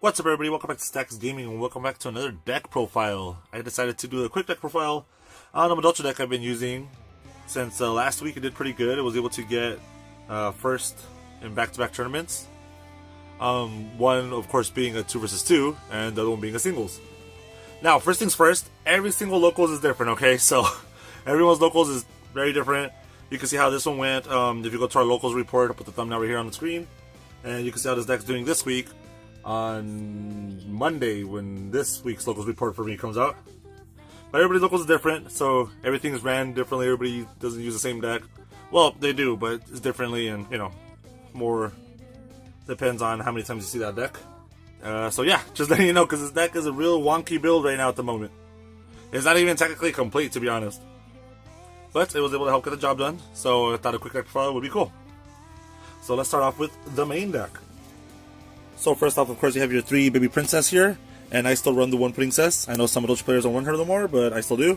What's up, everybody? Welcome back to Stacks Gaming, and welcome back to another deck profile. I decided to do a quick deck profile on a Madolche deck I've been using since last week. It did pretty good. I was able to get first in back-to-back tournaments. One, of course, being a 2 versus 2, and the other one being a singles. Now, first things first, every single locals is different, okay? So, everyone's locals is very different. You can see how this one went. If you go to our locals report, I'll put the thumbnail right here on the screen, and you can see how this deck's doing this week on Monday when this week's locals report for me comes out. But everybody's locals is different, so everything is ran differently. Everybody doesn't use the same deck. Well, they do, but it's differently, and more depends on how many times you see that deck. So yeah, just letting you know, because this deck is a real wonky build right now at the moment. It's not even technically complete, to be honest, but it was able to help get the job done, so I thought a quick deck profile would be cool. So let's start off with the main deck. So first off, of course, you have your 3 baby princess here, and I still run the 1 princess. I know some Madolche players don't run her no more, but I still do.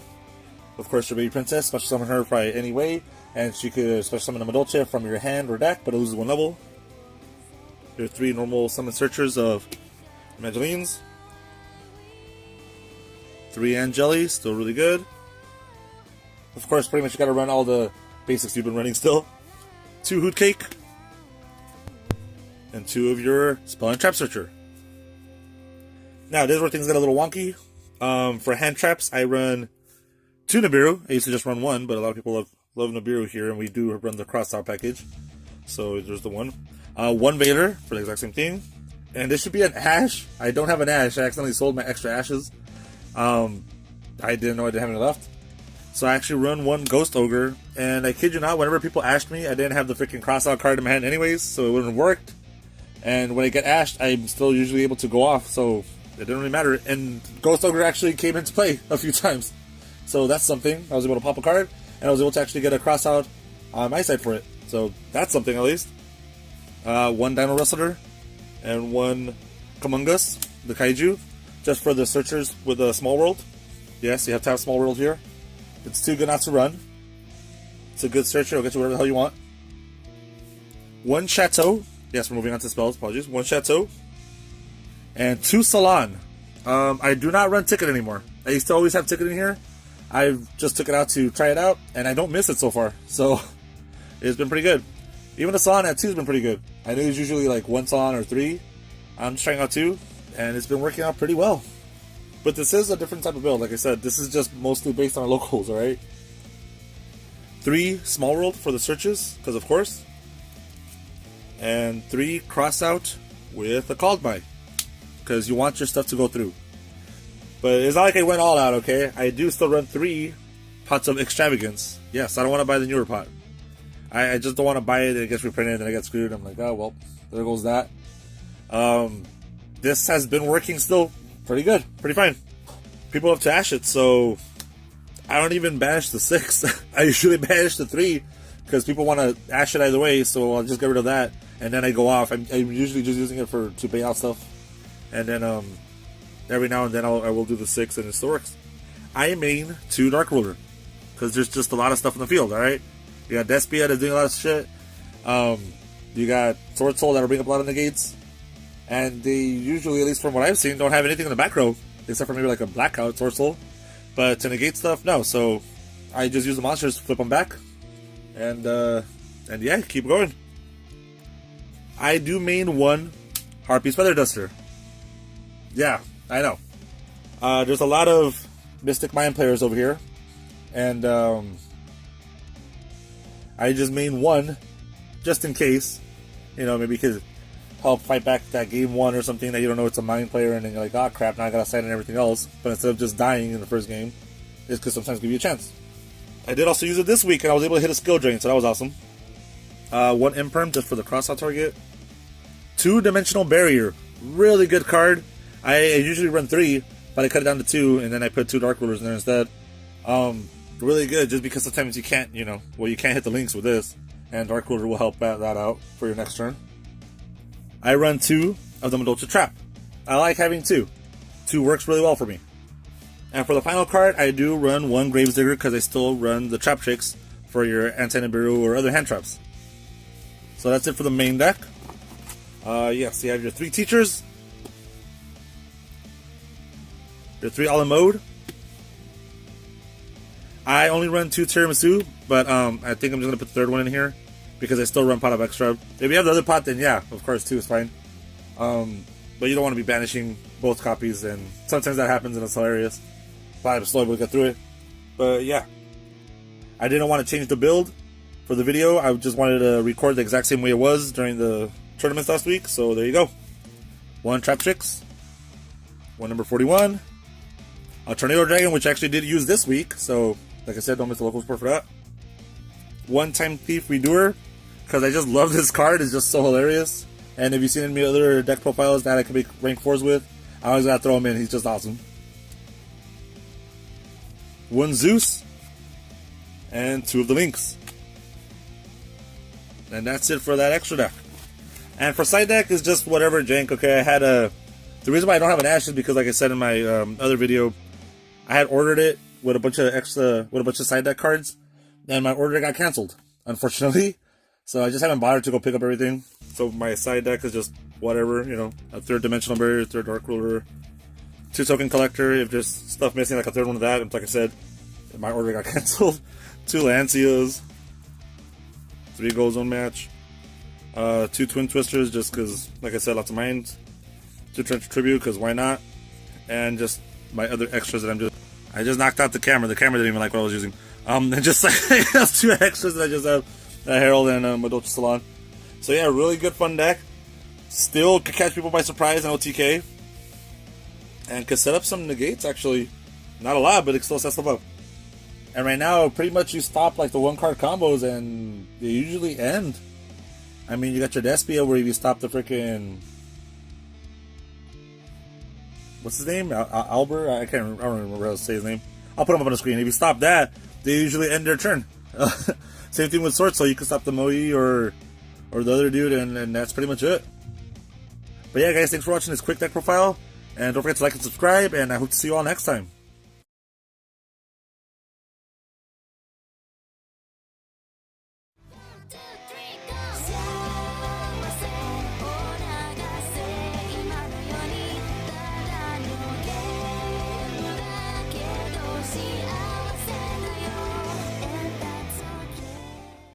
Of course, your baby princess, special summon her by any way, and she could special summon a Madolche from your hand or deck, but it loses 1 level. Your 3 normal summon searchers of Evangelines. 3 Angeli, still really good. Of course, pretty much you gotta run all the basics you've been running still. 2 Hoot Cake. And 2 of your Spell and Trap Searcher. Now, this is where things get a little wonky. For hand traps, I run 2 Nibiru. I used to just run 1, but a lot of people love Nibiru here, and we do run the Crossout package. So there's the 1. 1 Vader for the exact same thing. And this should be an Ash. I don't have an Ash. I accidentally sold my extra Ashes. I didn't know I didn't have any left. So I actually run 1 Ghost Ogre. And I kid you not, whenever people ashed me, I didn't have the freaking Crossout card in my hand anyways, so it wouldn't have worked. And when I get ashed, I'm still usually able to go off, so it didn't really matter. And Ghost Ogre actually came into play a few times. So that's something. I was able to pop a card, and I was able to actually get a Crossout on my side for it. So that's something, at least. 1 Dino Wrestler, and 1 Kamungus, the Kaiju, just for the searchers with a Small World. Yes, you have to have Small World here. It's too good not to run. It's a good searcher. It'll get you whatever the hell you want. 1 Chateau. Yes, we're moving on to spells. Apologies. 1 Chateau. And 2 Salon. I do not run Ticket anymore. I used to always have Ticket in here. I've just took it out to try it out, and I don't miss it so far. So, it's been pretty good. Even the Salon at 2 has been pretty good. I know it's usually like 1 Salon or 3. I'm just trying out 2, and it's been working out pretty well. But this is a different type of build. Like I said, this is just mostly based on locals, alright? 3 Small World for the searches, because of course. And 3 Crossout with a Called By, because you want your stuff to go through. But it's not like I went all out, okay? I do still run 3 pots of Extravagance. Yes, I don't want to buy the newer pot. I just don't want to buy it and it gets reprinted and I get screwed. I'm like, oh, well, there goes that. This has been working still pretty good, pretty fine. People have to ash it, so I don't even banish the 6. I usually banish the 3 because people want to ash it either way, so I'll just get rid of that. And then I go off. I'm usually just using it to pay out stuff. And then every now and then I will do the 6 and it still works. I main 2 Dark Ruler, because there's just a lot of stuff in the field, alright? You got Despia that's doing a lot of shit. You got Sword Soul that'll bring up a lot of negates. And they usually, at least from what I've seen, don't have anything in the back row. Except for maybe like a Blackout Sword Soul. But to negate stuff, no. So I just use the monsters to flip them back. And yeah, keep going. I do main 1 Harpy's Feather Duster. Yeah, I know. There's a lot of Mystic Mind players over here. And I just main 1 just in case. Maybe you could help fight back that game 1 or something that you don't know it's a Mind player, and then you're like, oh crap, now I gotta sign and everything else. But instead of just dying in the first game, it could sometimes give you a chance. I did also use it this week, and I was able to hit a skill drain, so that was awesome. 1 Imperm just for the cross-out target. 2 Dimensional Barrier. Really good card. I usually run 3, but I cut it down to 2, and then I put 2 Dark Rulers in there instead. Really good, just because sometimes you can't, you can't hit the links with this, and Dark Ruler will help that out for your next turn. I run 2 of the Madolche Trap. I like having 2. 2 works really well for me. And for the final card, I do run 1 Gravesdigger, because I still run the Trap Tricks for your Anti-Nibiru or other hand traps. So that's it for the main deck. Yes, you have your 3 teachers. They're 3 all in mode. I only run 2 tiramisu, but I think I'm just gonna put the 3rd one in here because I still run pot of extra. If you have the other pot, then yeah, of course 2 is fine. But you don't want to be banishing both copies, and sometimes that happens and it's hilarious. But I'm slowly able to get through it. But yeah, I didn't want to change the build for the video. I just wanted to record the exact same way it was during the tournaments last week. So there you go. 1 Traptrix, 1 number 41, a Tornado Dragon, which I actually did use this week. So like I said, don't miss the local support for that. 1 Time Thief Redoer, because I just love this card. It's just so hilarious. And if you've seen any other deck profiles that I can make rank 4s with, I always gotta throw him in. He's just awesome. 1 Zeus, and 2 of the Lynx. And that's it for that extra deck. And for side deck is just whatever jank. Okay, I had the reason why I don't have an Ash is because, like I said in my other video, I had ordered it with a bunch of side deck cards, and my order got canceled, unfortunately. So I just haven't bothered to go pick up everything. So my side deck is just whatever, you know, a 3rd Dimensional Barrier, 3rd Dark Ruler, 2 Token Collector. If there's stuff missing, like a 3rd one of that, and like I said, my order got canceled. 2 Lancias, 3 Gold Zone Match, 2 Twin Twisters, just because, like I said, lots of mines. 2 Trench Tribute, because why not? And just my other extras that I just knocked out the camera. The camera didn't even like what I was using. And just like those 2 extras that I just have, Herald and Madocha Salon. So yeah, really good fun deck. Still could catch people by surprise in OTK. And could set up some negates, actually. Not a lot, but it still sets them up. And right now, pretty much you stop like the 1-card combos and they usually end. I mean, you got your Despia where you stop the freaking... What's his name? Albert? I don't remember how to say his name. I'll put him up on the screen. If you stop that, they usually end their turn. Same thing with Sword, so you can stop the Moe or the other dude, and that's pretty much it. But yeah, guys, thanks for watching this quick deck profile. And don't forget to like and subscribe, and I hope to see you all next time.